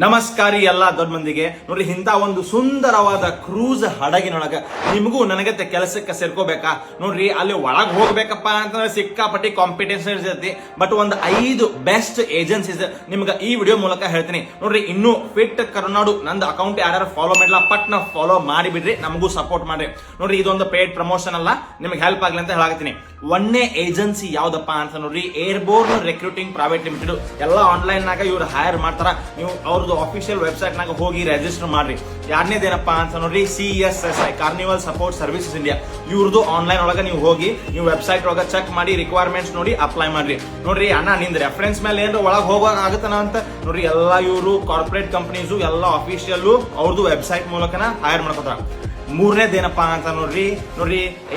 ನಮಸ್ಕಾರ ಎಲ್ಲ ದೊಡ್ಡ ಮಂದಿಗೆ ನೋಡ್ರಿ ಇಂತ ಒಂದು ಸುಂದರವಾದ ಕ್ರೂಸ್ ಹಡಗಿನೊಳಗ ನಿಮಗೂ ನನಗತ್ತೆ ಕೆಲಸಕ್ಕೆ ಸೇರ್ಕೋಬೇಕಾ ನೋಡ್ರಿ ಅಲ್ಲಿ ಒಳಗ್ ಹೋಗ್ಬೇಕಪ್ಪ ಅಂತಂದ್ರೆ ಸಿಕ್ಕಾಪಟ್ಟಿ ಕಾಂಪಿಟೇಷನ್ ಇರ್ತೈತಿ ಬಟ್ ಒಂದು 5 ಬೆಸ್ಟ್ ಏಜೆನ್ಸೀಸ್ ನಿಮ್ಗೆ ಈ ವಿಡಿಯೋ ಮೂಲಕ ಹೇಳ್ತೀನಿ ನೋಡ್ರಿ. ಇನ್ನು ಫಿಟ್ ಕರ್ನಾಡು ನಂದು ಅಕೌಂಟ್ ಯಾರು ಫಾಲೋ ಮಾಡಿಲ್ಲ ಪಟ್ನ ಫಾಲೋ ಮಾಡಿಬಿಡ್ರಿ, ನಮಗೂ ಸಪೋರ್ಟ್ ಮಾಡ್ರಿ. ನೋಡ್ರಿ ಇದೊಂದು ಪೇಡ್ ಪ್ರಮೋಷನ್ ಅಲ್ಲ, ನಿಮ್ಗೆ ಹೆಲ್ಪ್ ಆಗ್ಲಿ ಅಂತ ಹೇಳಾಕತ್ತೀನಿ. ಒಂದೇ ಏಜೆನ್ಸಿ ಯಾವ್ದಪ್ಪ ಅಂತ ನೋಡ್ರಿ, ಏರ್ಬೋರ್ನ್ ರೆಕ್ರೂಟಿಂಗ್ ಪ್ರೈವೇಟ್ ಲಿಮಿಟೆಡ್. ಎಲ್ಲ ಆನ್ಲೈನ್ ನಾಗ ಇವ್ರು ಹೈರ್ ಮಾಡ್ತಾರ. ನೀವು ಅವ್ರದ್ದು ಅಫಿಷಿಯಲ್ ವೆಬ್ಸೈಟ್ ನಾಗ ಹೋಗಿ ರಿಜಿಸ್ಟರ್ ಮಾಡ್ರಿ. ಎರಡನೇದೇನಪ್ಪ ಅಂತ ನೋಡ್ರಿ, CSSI carnival support services India. ಇವ್ರದ್ದು ಆನ್ಲೈನ್ ಒಳಗ ನೀವು ಹೋಗಿ ನೀವು ವೆಬ್ಸೈಟ್ ಒಳಗ ಚೆಕ್ ಮಾಡಿ ರಿಕ್ವೈರ್ಮೆಂಟ್ಸ್ ನೋಡಿ ಅಪ್ಲೈ ಮಾಡ್ರಿ. ನೋಡ್ರಿ ಅಣ್ಣ ನಿಂದ ರೆಫರೆನ್ಸ್ ಮೇಲೆ ಏನಾರ ಒಳಗೆ ಹೋಗೋಕೆ ಆಗತ್ತನ ಅಂತ ನೋಡ್ರಿ, ಎಲ್ಲಾ ಇವರು ಕಾರ್ಪೊರೇಟ್ ಕಂಪನೀಸು ಎಲ್ಲ ಅಫಿಷಿಯಲ್ ಅವ್ರದ್ದು ವೆಬ್ಸೈಟ್ ಮೂಲಕನ ಹೈರ್ ಮಾಡ್ಕೋತಾರ. ಮೂರನೇದೇನಪ್ಪಾ ಅಂತ ನೋಡ್ರಿ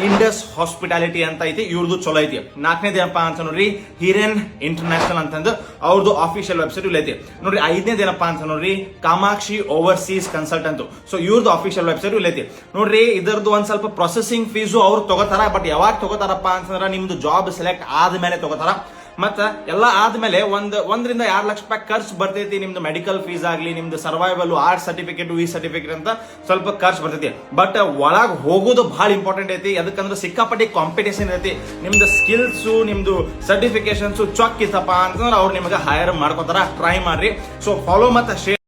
ಇಂಡಸ್ ಹಾಸ್ಪಿಟಾಲಿಟಿ ಅಂತ ಐತಿ, ಇವ್ರದ್ದು ಚಲೋ ಐತಿ. ನಾಲ್ಕನೇದೇನಪ್ಪಾ ಅಂತ ನೋಡ್ರಿ, ಹಿರೇನ್ ಇಂಟರ್ನ್ಯಾಷನಲ್ ಅಂತಂದು ಅವ್ರದ್ದು ಆಫಿಷಿಯಲ್ ವೆಬ್ಸೈಟ್ ಇಲ್ಲ ಐತಿ. ನೋಡ್ರಿ ಐದನೇದೇನಪ್ಪಾ ಅಂತ ನೋಡ್ರಿ, ಕಾಮಾಕ್ಷಿ ಓವರ್ಸೀಸ್ ಕನ್ಸಲ್ಟೆಂಟ್. ಸೊ ಇವ್ರದ್ದು ಆಫಿಷಿಯಲ್ ವೆಬ್ಸೈಟ್ ಇಲ್ಲ ಐತಿ. ನೋಡ್ರಿ ಇದರದ್ದು ಒಂದ್ ಸ್ವಲ್ಪ ಪ್ರೊಸೆಸಿಂಗ್ ಫೀಸು ಅವ್ರು ತಗೋತಾರ, ಬಟ್ ಯಾವಾಗ ತಗೋತಾರಪ್ಪ ಅಂತಂದ್ರೆ ನಿಮ್ದು ಜಾಬ್ ಸೆಲೆಕ್ಟ್ ಆದ್ಮೇಲೆ ತಗೋತಾರ. ಮತ್ತ ಎಲ್ಲ ಆದ್ಮೇಲೆ 1 ರಿಂದ 2 ಲಕ್ಷ ರೂಪಾಯಿ ಖರ್ಚು ಬರ್ತೈತಿ. ನಿಮ್ದು ಮೆಡಿಕಲ್ ಫೀಸ್ ಆಗ್ಲಿ, ನಿಮ್ದು ಸರ್ವೈವಲ್ ಆರ್ಟ್ ಸರ್ಟಿಫಿಕೇಟ್ ಈ ಸರ್ಟಿಫಿಕೇಟ್ ಅಂತ ಸ್ವಲ್ಪ ಖರ್ಚು ಬರ್ತೈತಿ. ಬಟ್ ಒಳಗ್ ಹೋಗೋದು ಬಹಳ ಇಂಪಾರ್ಟೆಂಟ್ ಐತಿ. ಅದಕ್ಕಂದ್ರೆ ಸಿಕ್ಕಾಪಟ್ಟಿ ಕಾಂಪಿಟೇಷನ್ ಐತಿ. ನಿಮ್ದು ಸ್ಕಿಲ್ಸ್ ನಿಮ್ದು ಸರ್ಟಿಫಿಕೇಶನ್ಸ್ ಚೊಕ್ ಇತ್ತಪ್ಪ ಅಂತಂದ್ರೆ ಅವ್ರು ನಿಮ್ಗೆ ಹೈರ್ ಮಾಡ್ಕೋತಾರ. ಟ್ರೈ ಮಾಡ್ರಿ. ಸೊ ಫಾಲೋ ಮತ್ತೆ ಶೇರ್